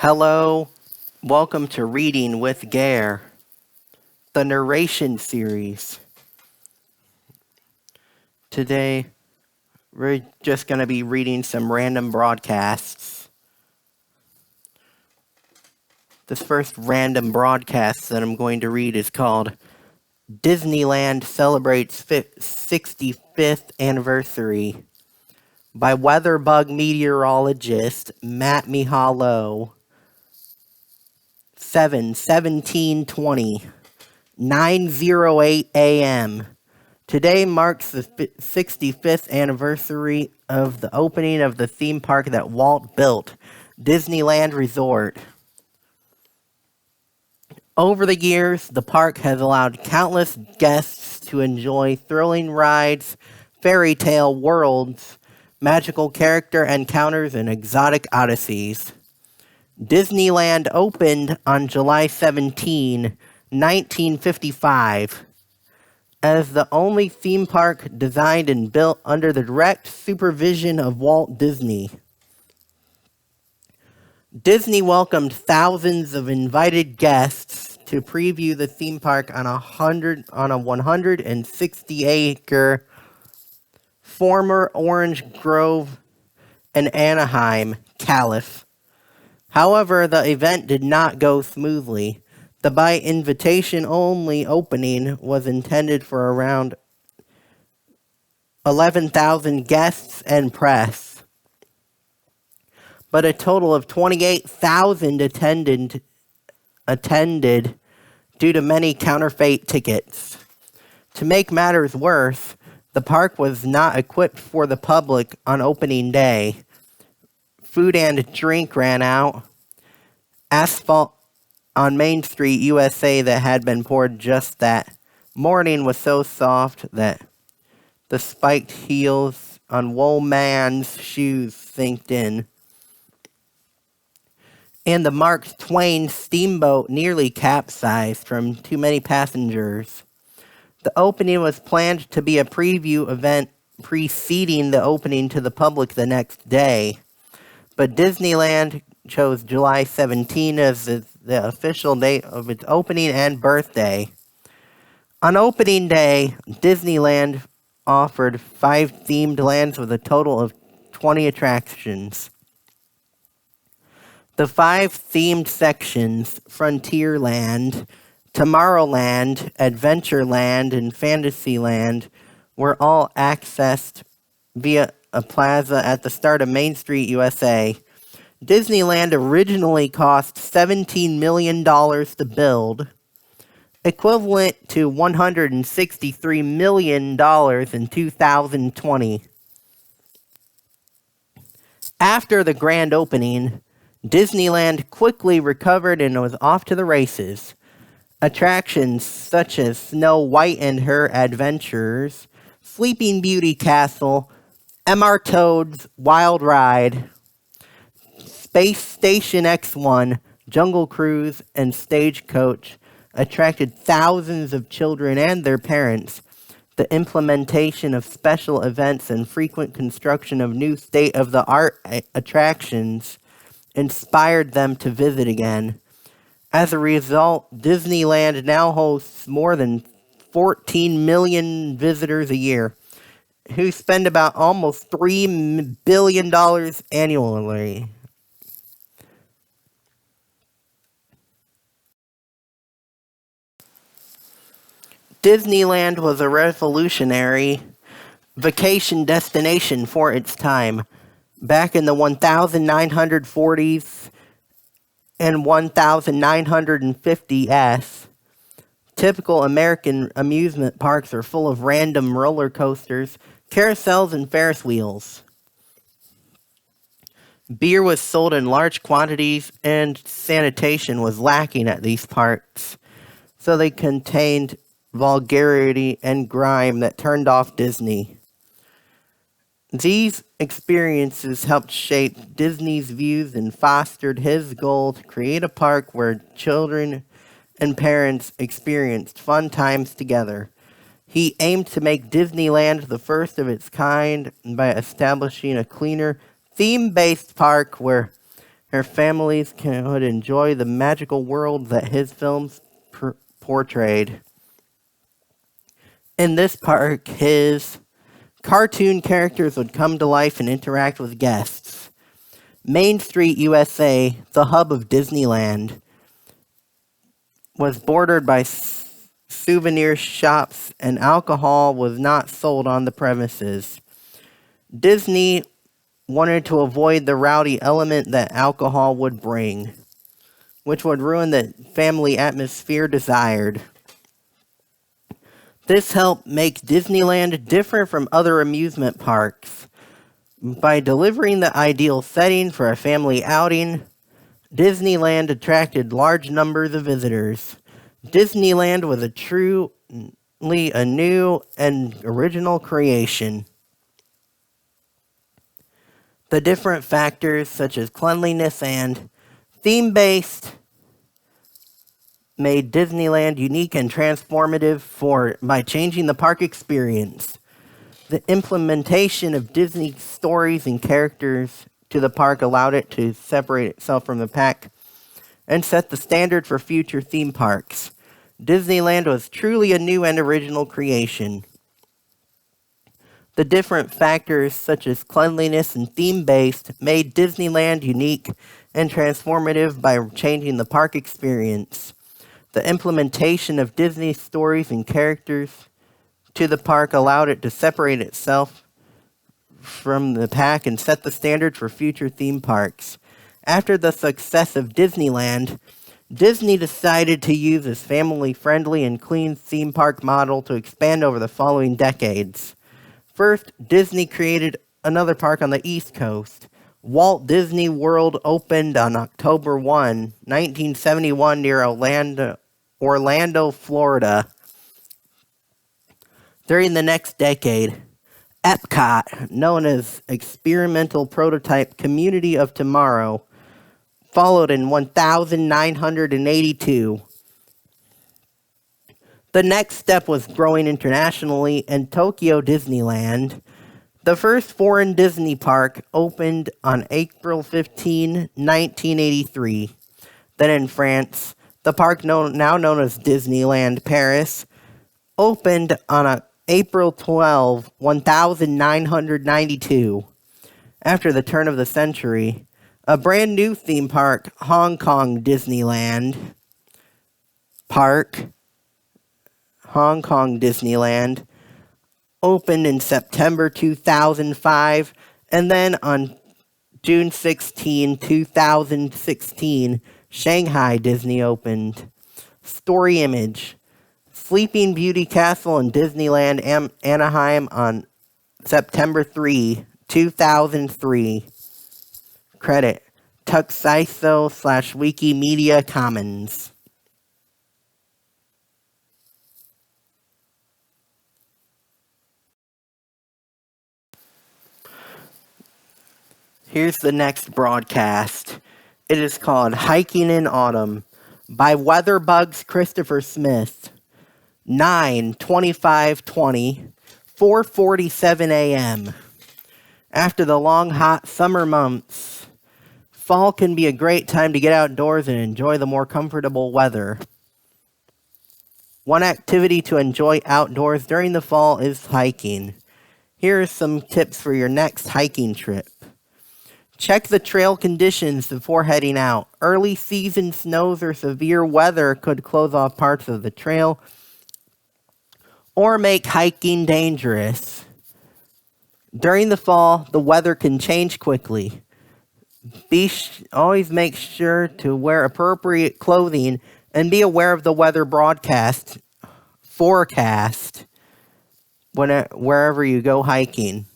Hello, welcome to Reading with Gare, the narration series. Today, we're just going to be reading some random broadcasts. This first random broadcast that I'm going to read is called Disneyland Celebrates 65th Anniversary by weatherbug meteorologist Matt Mihalo. 7/17/20, 9:08 a.m. Today marks the 65th anniversary of the opening of the theme park that Walt built, Disneyland Resort. Over the years, the park has allowed countless guests to enjoy thrilling rides, fairy tale worlds, magical character encounters, and exotic odysseys. Disneyland opened on July 17, 1955. As the only theme park designed and built under the direct supervision of Walt Disney. Disney welcomed thousands of invited guests to preview the theme park on a 160-acre former Orange Grove in Anaheim, Calif. However, the event did not go smoothly. The by invitation only opening was intended for around 11,000 guests and press, but a total of 28,000 attended due to many counterfeit tickets. To make matters worse, the park was not equipped for the public on opening day. Food and drink ran out. Asphalt on Main Street, USA that had been poured just that morning was so soft that the spiked heels on Woolman's shoes sinked in. And the Mark Twain steamboat nearly capsized from too many passengers. The opening was planned to be a preview event preceding the opening to the public the next day, but Disneyland chose July 17 as the official date of its opening and birthday. On opening day, Disneyland offered 5 themed lands with a total of 20 attractions. The 5 themed sections, Frontierland, Tomorrowland, Adventureland, and Fantasyland, were all accessed via a plaza at the start of Main Street, USA. Disneyland originally cost $17 million to build, equivalent to $163 million in 2020. After the grand opening, Disneyland quickly recovered and was off to the races. Attractions such as Snow White and Her Adventures, Sleeping Beauty Castle, M.R. Toad's Wild Ride, Space Station X1, Jungle Cruise, and Stagecoach attracted thousands of children and their parents. The implementation of special events and frequent construction of new state-of-the-art attractions inspired them to visit again. As a result, Disneyland now hosts more than 14 million visitors a year, who spend about almost $3 billion annually. Disneyland was a revolutionary vacation destination for its time. Back in the 1940s and 1950s, typical American amusement parks are full of random roller coasters, carousels, and Ferris wheels. Beer was sold in large quantities, and sanitation was lacking at these parks, so they contained vulgarity and grime that turned off Disney. These experiences helped shape Disney's views and fostered his goal to create a park where children and parents experienced fun times together. He aimed to make Disneyland the first of its kind by establishing a cleaner, theme-based park where Her families could enjoy the magical world that his films portrayed. In this park, his cartoon characters would come to life and interact with guests. Main Street, USA, the hub of Disneyland, was bordered by souvenir shops, and alcohol was not sold on the premises. Disney wanted to avoid the rowdy element that alcohol would bring, which would ruin the family atmosphere desired. This helped make Disneyland different from other amusement parks. By delivering the ideal setting for a family outing, Disneyland attracted large numbers of visitors. Disneyland was a truly a new and original creation. The different factors such as cleanliness and theme-based made Disneyland unique and transformative by changing the park experience. The implementation of Disney stories and characters to the park allowed it to separate itself from the pack and set the standard for future theme parks. Disneyland was truly a new and original creation. The different factors such as cleanliness and theme-based made Disneyland unique and transformative by changing the park experience. The implementation of Disney stories and characters to the park allowed it to separate itself from the pack and set the standard for future theme parks. After the success of Disneyland, Disney decided to use this family-friendly and clean theme park model to expand over the following decades. First, Disney created another park on the East Coast. Walt Disney World opened on October 1, 1971 near Orlando, Florida. During the next decade, Epcot, known as Experimental Prototype Community of Tomorrow, followed in 1982. The next step was growing internationally, and Tokyo Disneyland, the first foreign Disney park, opened on April 15, 1983. Then in France, the park now known as Disneyland Paris, opened on April 12, 1992. After the turn of the century, a brand new theme park, Hong Kong Disneyland, opened in September 2005, and then on June 16, 2016, Shanghai Disney opened. Story image: Sleeping Beauty Castle in Disneyland Anaheim on September 3, 2003. Credit: Tuxedo/Wikimedia Commons. Here's the next broadcast. It is called Hiking in Autumn by Weatherbugs Christopher Smith. 9/25/20, 4:47 a.m. After the long, hot summer months, fall can be a great time to get outdoors and enjoy the more comfortable weather. One activity to enjoy outdoors during the fall is hiking. Here are some tips for your next hiking trip. Check the trail conditions before heading out. Early season snows or severe weather could close off parts of the trail or make hiking dangerous. During the fall, the weather can change quickly. Always make sure to wear appropriate clothing and be aware of the weather forecast wherever you go hiking.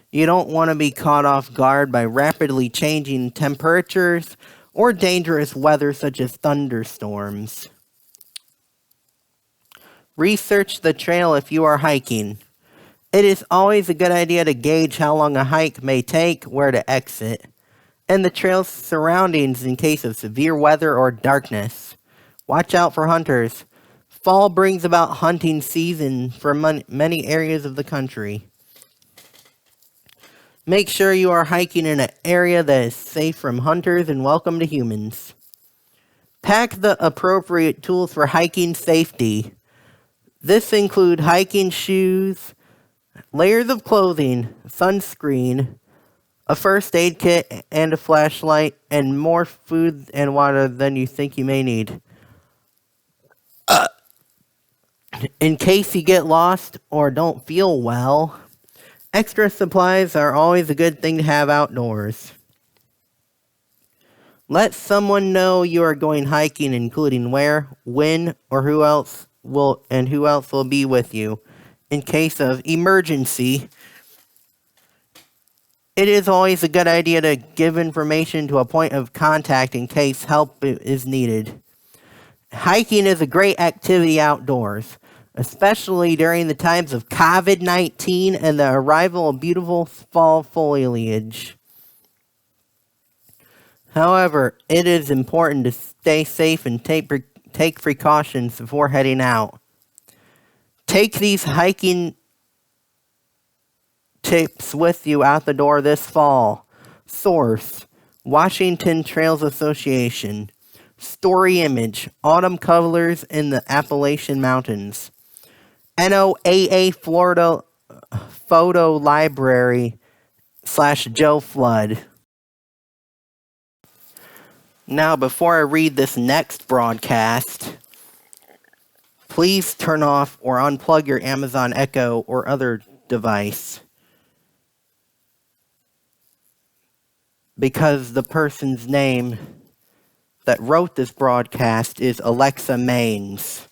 You don't want to be caught off guard by rapidly changing temperatures or dangerous weather such as thunderstorms. Research the trail if you are hiking. It is always a good idea to gauge how long a hike may take, where to exit, and the trail's surroundings in case of severe weather or darkness. Watch out for hunters. Fall brings about hunting season for many areas of the country. Make sure you are hiking in an area that is safe from hunters and welcome to humans. Pack the appropriate tools for hiking safety. This include hiking shoes, layers of clothing, sunscreen, a first aid kit and a flashlight, and more food and water than you think you may need. In case you get lost or don't feel well, extra supplies are always a good thing to have outdoors. Let someone know you are going hiking, including where, when, or who else will be with you. In case of emergency, it is always a good idea to give information to a point of contact in case help is needed. Hiking is a great activity outdoors, especially during the times of COVID-19 and the arrival of beautiful fall foliage. However, it is important to stay safe and take precautions before heading out. Take these hiking tips with you out the door this fall. Source: Washington Trails Association. Story image: autumn colors in the Appalachian Mountains. NOAA Florida Photo Library / Joe Flood. Now, before I read this next broadcast, please turn off or unplug your Amazon Echo or other device, because the person's name that wrote this broadcast is Alexa Maines.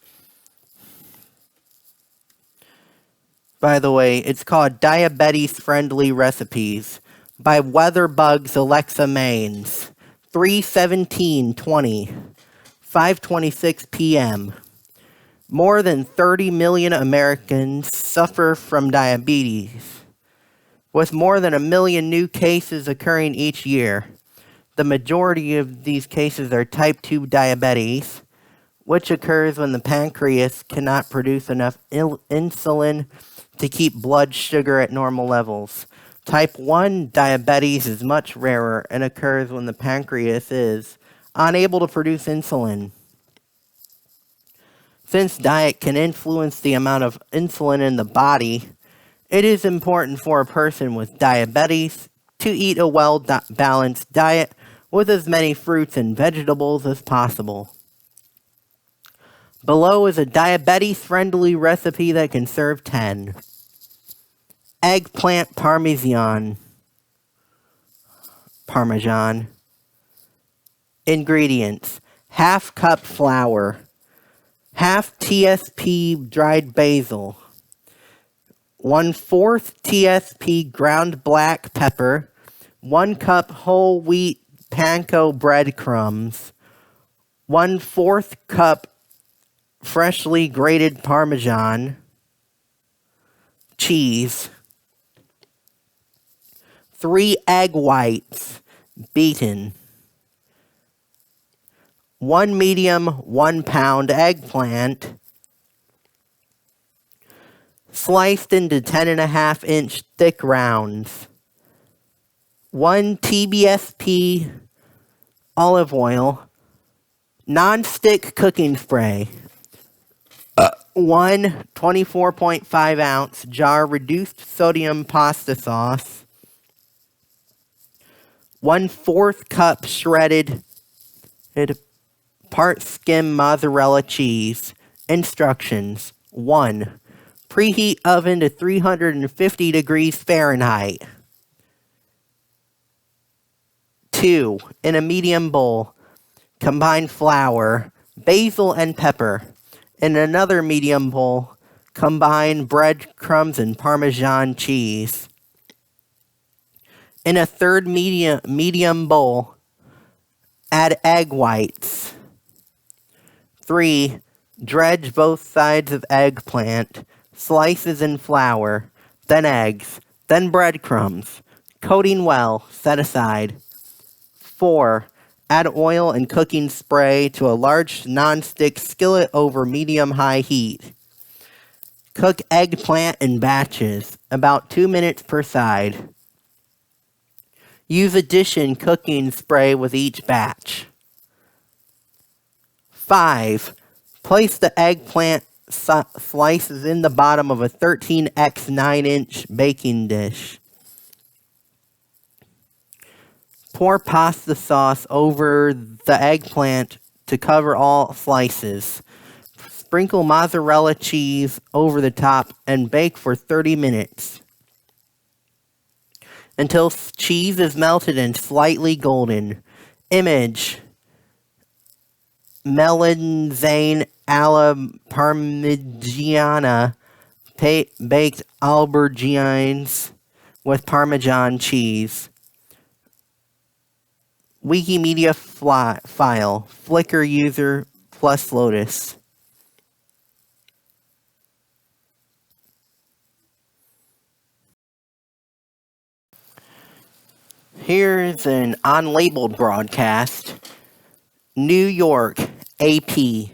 By the way, it's called Diabetes Friendly Recipes by Weatherbugs Alexa Maines. 3/17/20, 5:26 p.m. More than 30 million Americans suffer from diabetes, with more than 1 million new cases occurring each year. The majority of these cases are type 2 diabetes, which occurs when the pancreas cannot produce enough insulin to keep blood sugar at normal levels. Type 1 diabetes is much rarer and occurs when the pancreas is unable to produce insulin. Since diet can influence the amount of insulin in the body, it is important for a person with diabetes to eat a well-balanced diet with as many fruits and vegetables as possible. Below is a diabetes-friendly recipe that can serve 10. Eggplant Parmesan. Ingredients: half cup flour, half TSP dried basil, 1/4 TSP ground black pepper, 1 cup whole wheat panko breadcrumbs, 1/4 cup freshly grated Parmesan cheese, 3 egg whites, beaten, 1 medium 1-pound eggplant, sliced into 10.5-inch thick rounds, 1 TBSP olive oil, non-stick cooking spray, 1 24.5-ounce jar reduced sodium pasta sauce, 1/4 cup shredded part skim mozzarella cheese. Instructions: 1. Preheat oven to 350 degrees Fahrenheit. 2. In a medium bowl, combine flour, basil, and pepper. In another medium bowl, combine breadcrumbs and Parmesan cheese. In a third medium bowl, add egg whites. 3. Dredge both sides of eggplant, slices in flour, then eggs, then breadcrumbs. Coating well, set aside. 4. Add oil and cooking spray to a large non-stick skillet over medium-high heat. Cook eggplant in batches, about 2 minutes per side. Use addition cooking spray with each batch. 5. Place the eggplant slices in the bottom of a 13x 9-inch baking dish. Pour pasta sauce over the eggplant to cover all slices. Sprinkle mozzarella cheese over the top and bake for 30 minutes until cheese is melted and slightly golden. Image: melanzane alla parmigiana baked aubergines with Parmesan cheese. Wikimedia file, Flickr user plus Lotus. Here's an unlabeled broadcast. New York, AP.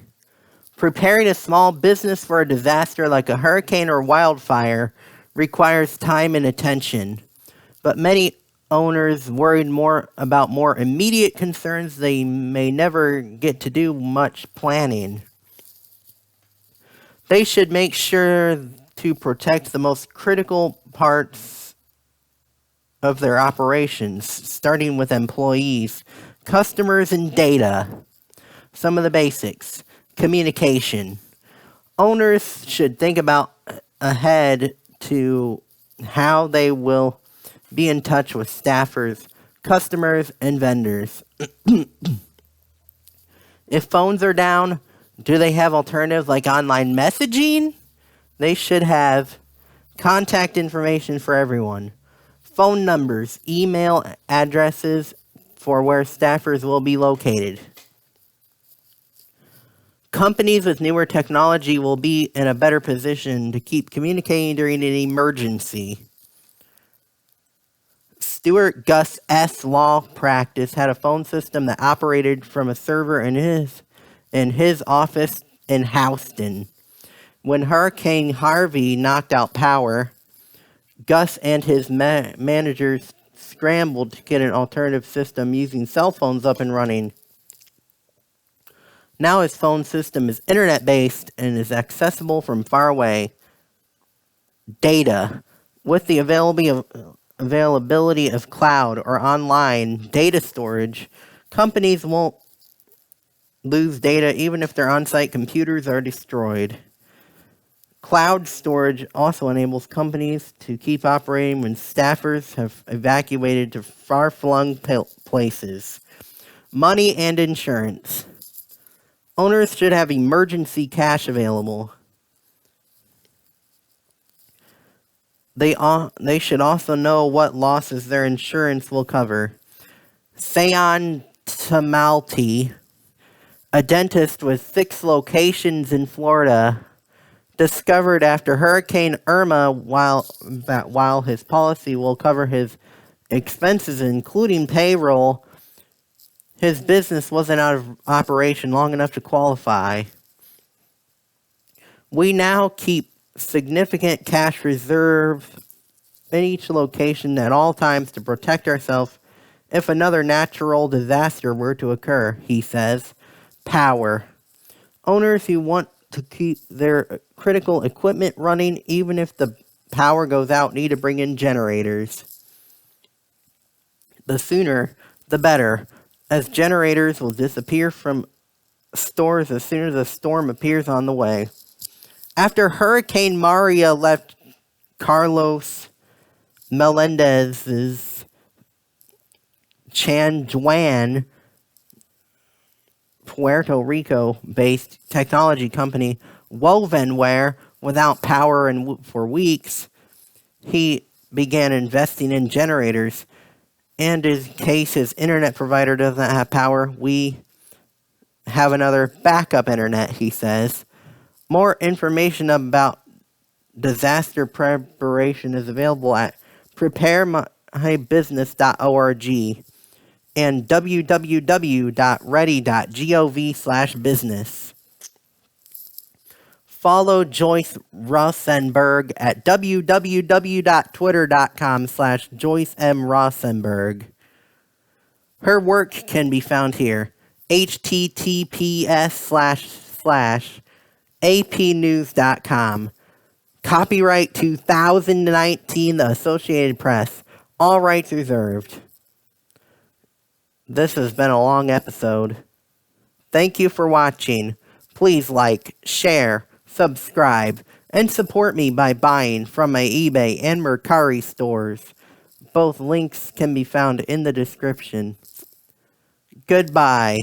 Preparing a small business for a disaster like a hurricane or wildfire requires time and attention, but many owners worried more about more immediate concerns they may never get to do much planning. They should make sure to protect the most critical parts of their operations, starting with employees, customers, and data. Some of the basics. Communication. Owners should think about ahead to how they will be in touch with staffers, customers, and vendors. If phones are down, do they have alternatives like online messaging? They should have contact information for everyone. Phone numbers, email addresses for where staffers will be located. Companies with newer technology will be in a better position to keep communicating during an emergency. Stuart Gus S. Law Practice had a phone system that operated from a server in his office in Houston. When Hurricane Harvey knocked out power, Gus and his managers scrambled to get an alternative system using cell phones up and running. Now his phone system is internet-based and is accessible from far away. Data. With the availability of cloud or online data storage, companies won't lose data even if their on-site computers are destroyed. Cloud storage also enables companies to keep operating when staffers have evacuated to far-flung places. Money and insurance. Owners should have emergency cash available. They should also know what losses their insurance will cover. Sean Tamalti, a dentist with 6 locations in Florida, discovered after Hurricane Irma while his policy will cover his expenses, including payroll, his business wasn't out of operation long enough to qualify. We now keep significant cash reserves in each location at all times to protect ourselves if another natural disaster were to occur, he says. Power. Owners who want to keep their critical equipment running even if the power goes out need to bring in generators. The sooner, the better, as generators will disappear from stores as soon as a storm appears on the way. After Hurricane Maria left Carlos Melendez's Chanjuan, Puerto Rico-based technology company Wovenware without power for weeks, he began investing in generators. And in case his internet provider doesn't have power, we have another backup internet, he says. More information about disaster preparation is available at preparemybusiness.org and www.ready.gov/business. Follow Joyce Rosenberg at www.twitter.com/JoyceMRosenberg. Her work can be found here. https://apnews.com. Copyright 2019, The Associated Press. All rights reserved. This has been a long episode. Thank you for watching. Please like, share, subscribe, and support me by buying from my eBay and Mercari stores. Both links can be found in the description. Goodbye.